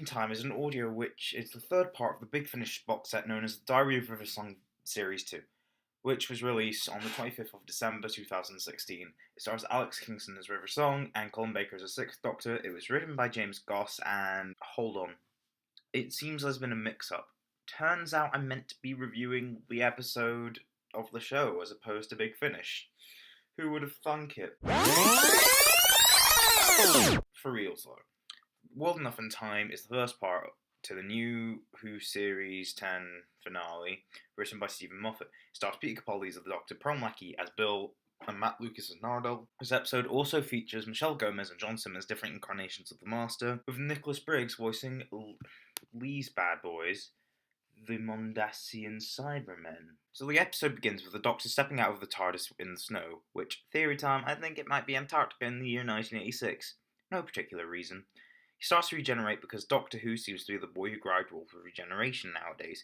Time is an audio which is the third part of the Big Finish box set known as the Diary of Riversong Series 2, which was released on the 25th of December 2016. It stars Alex Kingston as River Song and Colin Baker as the Sixth Doctor. It was written by James Goss, and hold on, it seems there's been a mix-up. Turns out I'm meant to be reviewing the episode of the show as opposed to Big Finish. Who would have thunk it? For reals though. World Enough in Time is the first part to the new Who Series 10 finale, written by Stephen Moffat. It stars Peter Capaldi as the Doctor, Prom Lackey as Bill, and Matt Lucas as Nardole. This episode also features Michelle Gomez and John Simmons, different incarnations of the Master, with Nicholas Briggs voicing Lee's bad boys, the Mondasian Cybermen. So the episode begins with the Doctor stepping out of the TARDIS in the snow, which, theory time, I think it might be Antarctica in the year 1986. No particular reason. He starts to regenerate because Doctor Who seems to be the boy who grappled with regeneration nowadays,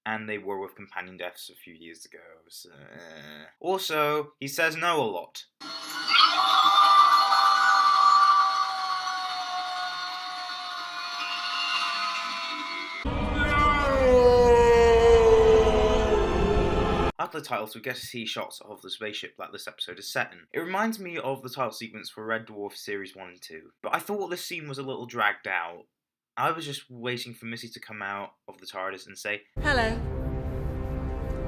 and they were with companion deaths a few years ago. So, Also, he says no a lot. After the titles, we get to see shots of the spaceship that this episode is set in. It reminds me of the title sequence for Red Dwarf Series 1 and 2, but I thought this scene was a little dragged out. I was just waiting for Missy to come out of the TARDIS and say, "Hello,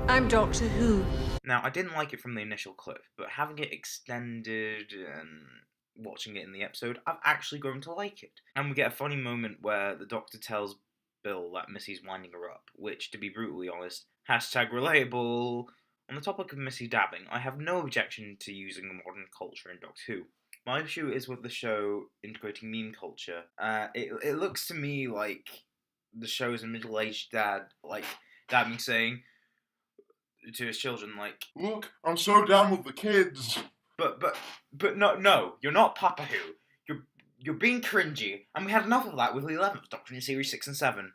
I'm Doctor Who." Now, I didn't like it from the initial clip, but having it extended and watching it in the episode, I've actually grown to like it. And we get a funny moment where the Doctor tells Bill that Missy's winding her up, which, to be brutally honest, #relatable. On the topic of Missy dabbing, I have no objection to using the modern culture in Doctor Who. My issue is with the show integrating meme culture. It looks to me like the show is a middle-aged dad, like, dabbing saying to his children, like, "Look, I'm so down with the kids." But no, you're not Papa Who. You're being cringy, and we had enough of that with the 11th Doctor in Series 6 and 7.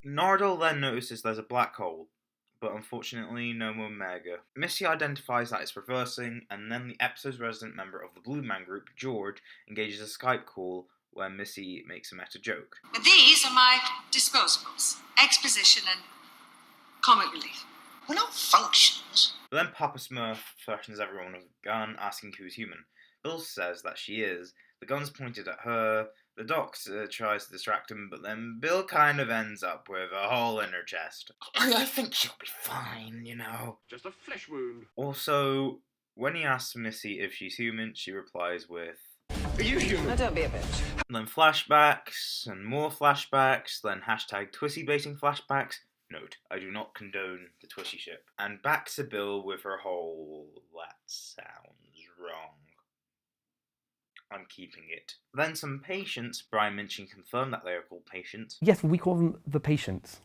Nardole then notices there's a black hole, but unfortunately no more Mega. Missy identifies that it's reversing, and then the episode's resident member of the Blue Man Group, George, engages a Skype call where Missy makes a meta joke. These are my disposables. Exposition and comic relief. We're not functions. But then Papa Smurf threatens everyone with a gun, asking who's human. Bill says that she is. The gun's pointed at her. The Doctor tries to distract him, but then Bill kind of ends up with a hole in her chest. I think she'll be fine, you know. Just a flesh wound. Also, when he asks Missy if she's human, she replies with, "Are you human?" Oh, don't be a bitch. Then flashbacks, and more flashbacks, then #Twissy baiting flashbacks. Note, I do not condone the Twissy ship. And back to Bill with her whole, that sounds wrong. I'm keeping it. Then some patients. Brian Minchin confirmed that they are called patients. Yes, we call them the patients.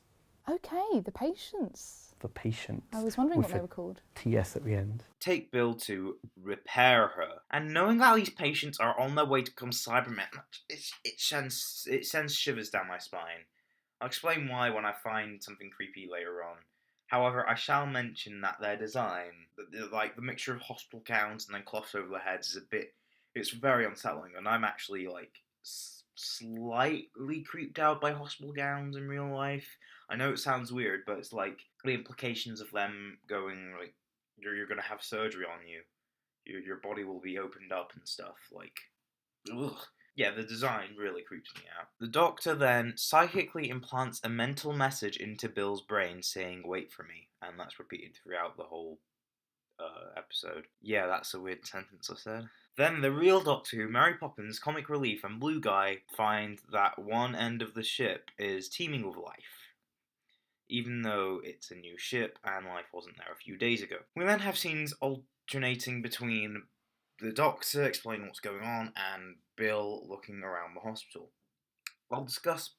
Okay, the patients. The patients. I was wondering with what they were called. TS at the end. Take Bill to repair her. And knowing that these patients are on their way to become Cybermen, it sends shivers down my spine. I'll explain why when I find something creepy later on. However, I shall mention that their design, like the mixture of hospital gowns and then cloths over their heads, is a bit... It's very unsettling, and I'm actually, like, slightly creeped out by hospital gowns in real life. I know it sounds weird, but it's like the implications of them going, like, you're gonna have surgery on you. Your body will be opened up and stuff, like, ugh. Yeah, the design really creeps me out. The Doctor then psychically implants a mental message into Bill's brain saying, "Wait for me," and that's repeated throughout the whole episode. Yeah, that's a weird sentence I said. Then the real Doctor Who, Mary Poppins, Comic Relief, and Blue Guy find that one end of the ship is teeming with life, even though it's a new ship and life wasn't there a few days ago. We then have scenes alternating between the Doctor explaining what's going on and Bill looking around the hospital. I'll discuss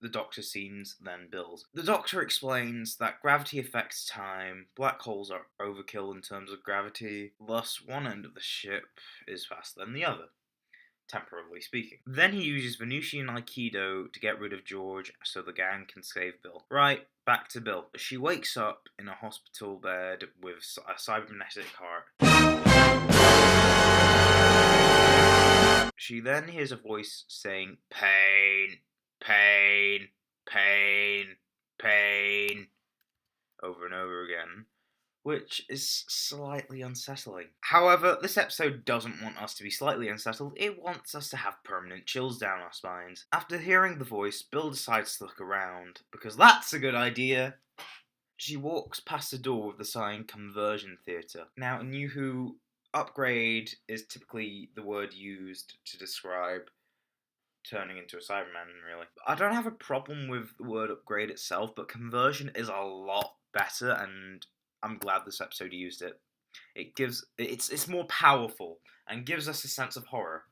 the Doctor scenes, then Bill's. The Doctor explains that gravity affects time, black holes are overkill in terms of gravity, thus one end of the ship is faster than the other, temporarily speaking. Then he uses Venusian Aikido to get rid of George so the gang can save Bill. Right, back to Bill. She wakes up in a hospital bed with a cybernetic heart. She then hears a voice saying, "Pain, pain, pain, pain," over and over again, which is slightly unsettling. However, this episode doesn't want us to be slightly unsettled, it wants us to have permanent chills down our spines. After hearing the voice, Bill decides to look around, because that's a good idea. She walks past the door with the sign Conversion Theatre. Now, in New Who, upgrade is typically the word used to describe turning into a Cyberman, really. I don't have a problem with the word upgrade itself, but conversion is a lot better, and I'm glad this episode used it. It's more powerful and gives us a sense of horror.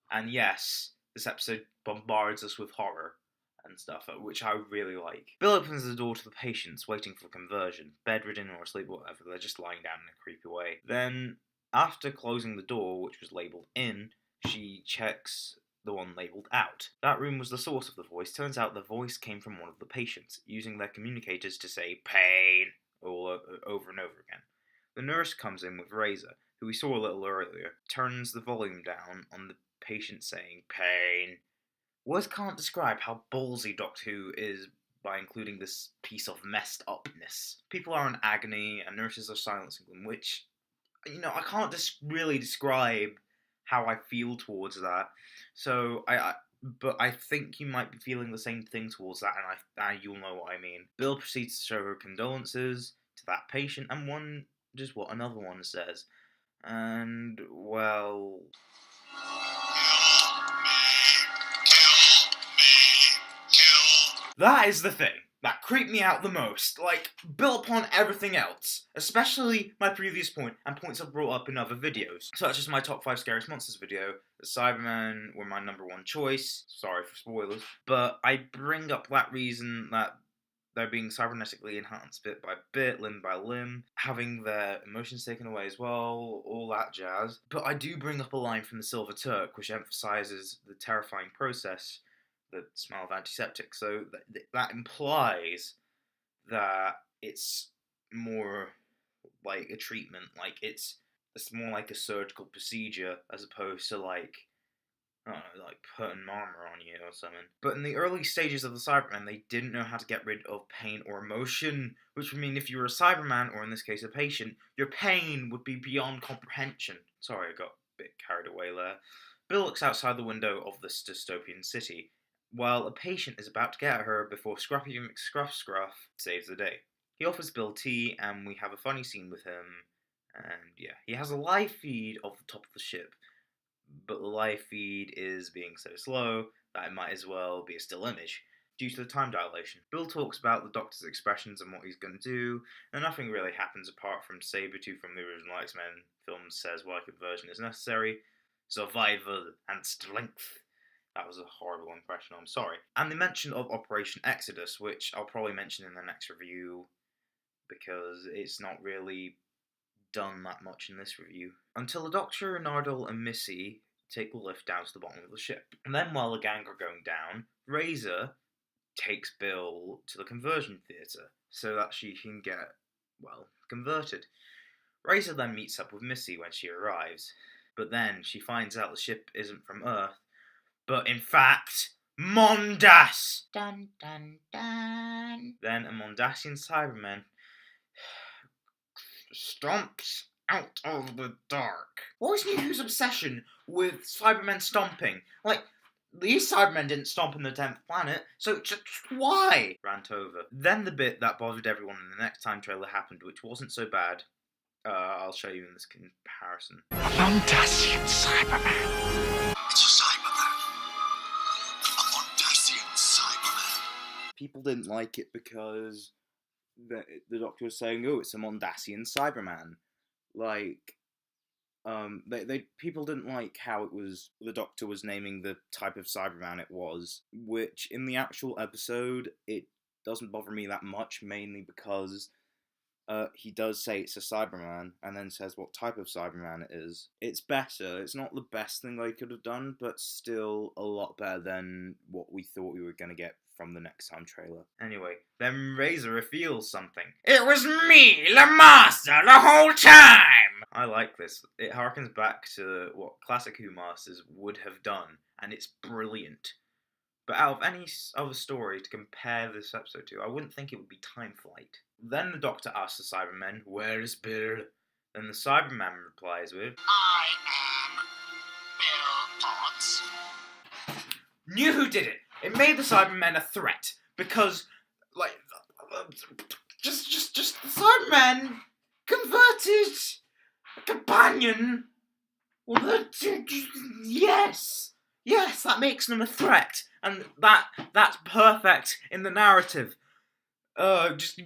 And yes, this episode bombards us with horror and stuff, which I really like. Bill opens the door to the patients waiting for conversion, bedridden or asleep or whatever. They're just lying down in a creepy way. Then, after closing the door, which was labelled in, she checks the one labelled out. That room was the source of the voice. Turns out the voice came from one of the patients, using their communicators to say pain all over and over again. The nurse comes in with Razor, who we saw a little earlier, turns the volume down on the patient saying pain. Words can't describe how ballsy Doctor Who is by including this piece of messed upness. People are in agony and nurses are silencing them, which, I can't really describe how I feel towards that. So but I think you might be feeling the same thing towards that, and you'll know what I mean. Bill proceeds to show her condolences to that patient, and just what another one says. And, well... That is the thing that creeped me out the most, built upon everything else, especially my previous point and points I've brought up in other videos, such as my top 5 scariest monsters video. The Cybermen were my number 1 choice, sorry for spoilers, but I bring up that reason that they're being cybernetically enhanced bit by bit, limb by limb, having their emotions taken away as well, all that jazz. But I do bring up a line from the Silver Turk, which emphasises the terrifying process, the smell of antiseptic, so that implies that it's more like a treatment, it's more like a surgical procedure as opposed to I don't know, putting armor on you or something. But in the early stages of the Cybermen, they didn't know how to get rid of pain or emotion, which would mean if you were a Cyberman, or in this case a patient, your pain would be beyond comprehension. Sorry, I got a bit carried away there. Bill looks outside the window of this dystopian city, while a patient is about to get at her before Scruffy McScruff saves the day. He offers Bill tea, and we have a funny scene with him, and yeah, he has a live feed of the top of the ship, but the live feed is being so slow that it might as well be a still image, due to the time dilation. Bill talks about the Doctor's expressions and what he's going to do, and nothing really happens apart from Sabretooth from the original X-Men film says why conversion is necessary, survival and strength. That was a horrible impression, I'm sorry. And the mention of Operation Exodus, which I'll probably mention in the next review, because it's not really done that much in this review. Until the Doctor, Nardole, and Missy take the lift down to the bottom of the ship. And then while the gang are going down, Razor takes Bill to the conversion theatre, so that she can get, converted. Razor then meets up with Missy when she arrives, but then she finds out the ship isn't from Earth, but in fact, Mondas! Dun dun dun. Then a Mondasian Cyberman stomps out of the dark. What was New Who's obsession with Cybermen stomping? These Cybermen didn't stomp on the 10th planet, so just why? Rant over. Then the bit that bothered everyone in the next time trailer happened, which wasn't so bad. I'll show you in this comparison. A Mondasian Cyberman. It's a Cyberman. A Mondasian Cyberman. People didn't like it because the Doctor was saying, "Oh, it's a Mondasian Cyberman." People didn't like how it was. The Doctor was naming the type of Cyberman it was, which in the actual episode it doesn't bother me that much, mainly because he does say it's a Cyberman, and then says what type of Cyberman it is. It's better. It's not the best thing they could have done, but still a lot better than what we thought we were going to get from the next time trailer. Anyway, then Razor reveals something. It was me, the Master, the whole time! I like this. It harkens back to what classic Who Masters would have done, and it's brilliant. But out of any other story to compare this episode to, I wouldn't think it would be Time Flight. Then the Doctor asks the Cybermen, "Where is Bill?" Then the Cyberman replies with, I am Bill Potts. "Knew who did it! It made the Cybermen a threat, because, like, just the Cybermen converted a companion. Well, yes, that makes them a threat, and that's perfect in the narrative. Just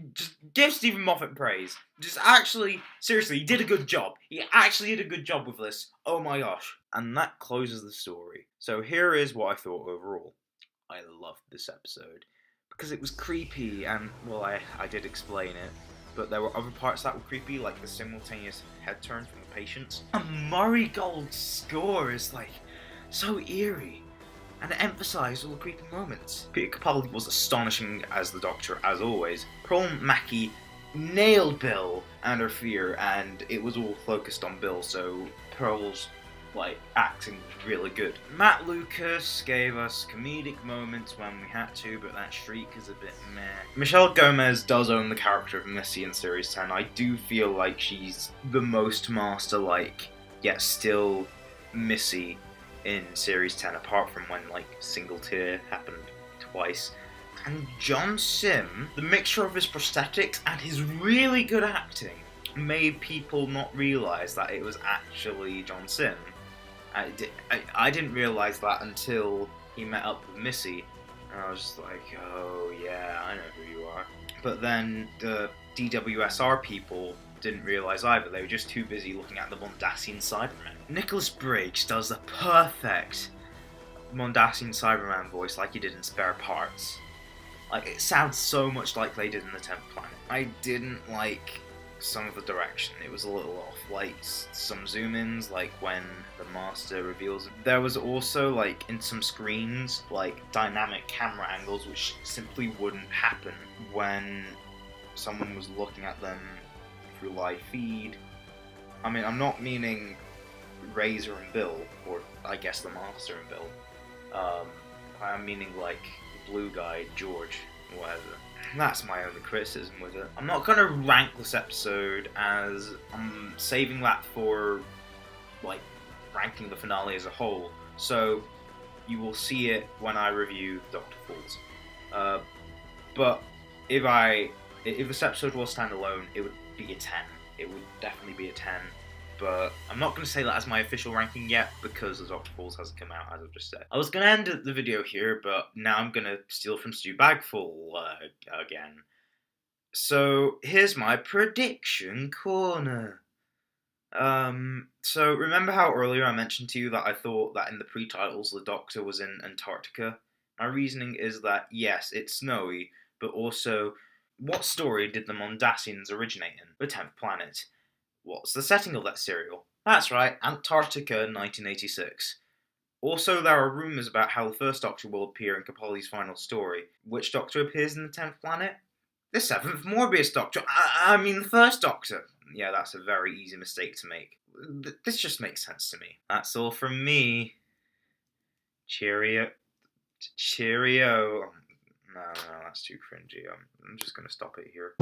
give Stephen Moffat praise. Just actually, seriously, he did a good job. He actually did a good job with this. Oh my gosh. And that closes the story. So here is what I thought overall. I loved this episode because it was creepy, and well, I did explain it, but there were other parts that were creepy, like the simultaneous head turn from the patients. And Murray Gold's score is like so eerie, and it emphasised all the creepy moments. Peter Capaldi was astonishing as the Doctor, as always. Pearl Mackie nailed Bill and her fear, and it was all focused on Bill, so Pearl's acting was really good. Matt Lucas gave us comedic moments when we had to, but that shriek is a bit meh. Michelle Gomez does own the character of Missy in Series 10. I do feel like she's the most master-like, yet still Missy in Series 10, apart from when, Single Tear happened twice. And John Sim, the mixture of his prosthetics and his really good acting made people not realise that it was actually John Sim. I didn't realise that until he met up with Missy, and I was just like, oh yeah, I know who you are. But then the DWSR people didn't realise either. They were just too busy looking at the Mondasian Cybermen. Nicholas Briggs does the perfect Mondasian Cyberman voice like he did in Spare Parts. It sounds so much like they did in the 10th Planet. I didn't like some of the direction. It was a little off. Some zoom-ins, when the Master reveals. There was also, in some screens, dynamic camera angles which simply wouldn't happen when someone was looking at them through live feed. I mean, I'm not meaning Razor and Bill, or I guess the Master and Bill. I'm meaning Blue Guy, George, whatever. That's my only criticism with it. I'm not gonna rank this episode, as I'm saving that for ranking the finale as a whole. So you will see it when I review Dr. Falls. But if this episode was standalone, it would be a 10. It would definitely be a 10. But I'm not going to say that as my official ranking yet, because the Dr. Falls hasn't come out, as I've just said. I was going to end the video here, but now I'm going to steal from Stu Bagful again. So here's my prediction corner. So remember how earlier I mentioned to you that I thought that in the pre-titles the Doctor was in Antarctica? My reasoning is that yes, it's snowy, but also, what story did the Mondasians originate in? The 10th Planet. What's the setting of that serial? That's right, Antarctica 1986. Also, there are rumours about how the first Doctor will appear in Capaldi's final story. Which Doctor appears in the 10th Planet? The 7th Morbius Doctor. I mean the first Doctor. Yeah, that's a very easy mistake to make. This just makes sense to me. That's all from me. Cheerio. No, that's too cringy. I'm just going to stop it here.